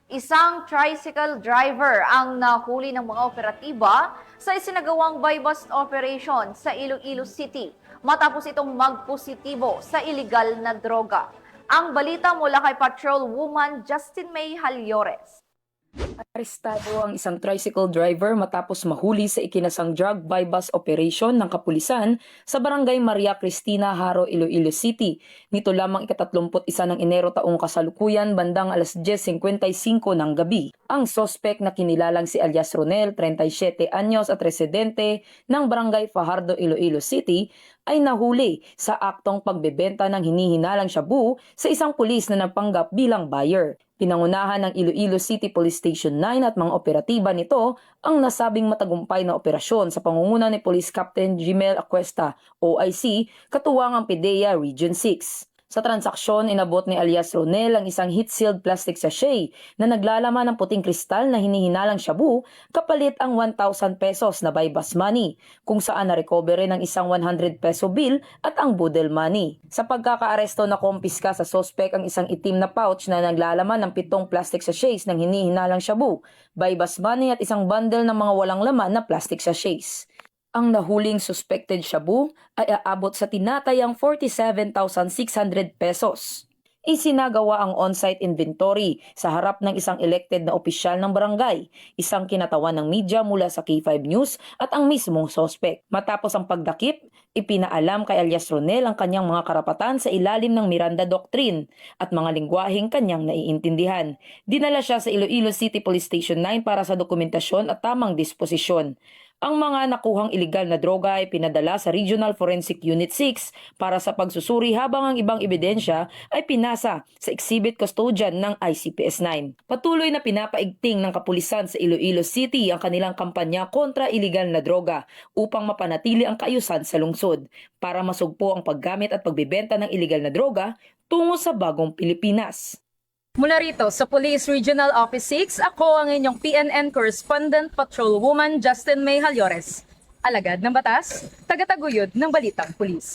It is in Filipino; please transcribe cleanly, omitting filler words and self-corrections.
Isang tricycle driver ang nahuli ng mga operatiba sa isinagawang buy bust operation sa Iloilo City matapos itong magpositibo sa iligal na droga. Ang balita mula kay Patrol Woman Justin May Halyores. Arestado ang isang tricycle driver matapos mahuli sa ikinasang drug buy-bust operation ng kapulisan sa barangay Maria Cristina, Haro, Iloilo City. Nito lamang ika-31 ng Enero taong kasalukuyan bandang alas 10:55 ng gabi. Ang sospek na kinilalang si alias Ronel, 37 anyos at residente ng barangay Fajardo, Iloilo City ay nahuli sa aktong pagbebenta ng hinihinalang shabu sa isang pulis na napanggap bilang buyer. Pinangunahan ng Iloilo City Police Station 9 at mga operatiba nito ang nasabing matagumpay na operasyon sa pangunguna ni Police Captain Jimel Acuesta, OIC, katuwang ang PDEA Region 6. Sa transaksyon, inabot ni alias Ronel ang isang heat-sealed plastic sachet na naglalaman ng puting kristal na hinihinalang shabu kapalit ang 1,000 pesos na buy-bust money, kung saan na-recover rin ang isang 100 peso bill at ang budel money. Sa pagkakaaresto na kumpiska sa sospek ang isang itim na pouch na naglalaman ng 7 plastic sachets ng hinihinalang shabu, buy-bust money at isang bundle ng mga walang laman na plastic sachets. Ang nahuling suspected shabu ay aabot sa tinatayang 47,600 pesos. Isinagawa ang on-site inventory sa harap ng isang elected na opisyal ng barangay, isang kinatawan ng media mula sa K5 News at ang mismong sospek. Matapos ang pagdakip, ipinaalam kay alias Ronel ang kanyang mga karapatan sa ilalim ng Miranda Doctrine at mga lingwaheng kanyang naiintindihan. Dinala siya sa Iloilo City Police Station 9 para sa dokumentasyon at tamang disposisyon. Ang mga nakuhang iligal na droga ay pinadala sa Regional Forensic Unit 6 para sa pagsusuri habang ang ibang ebidensya ay pinasa sa exhibit custodian ng ICPS 9. Patuloy na pinapaigting ng kapulisan sa Iloilo City ang kanilang kampanya kontra iligal na droga upang mapanatili ang kaayusan sa lungsod para masugpo ang paggamit at pagbebenta ng iligal na droga tungo sa bagong Pilipinas. Mula rito sa Police Regional Office 6, ako ang inyong PNN Correspondent Patrol Woman Justin May Halyores. Alagad ng batas, tagataguyod ng Balitang Pulis.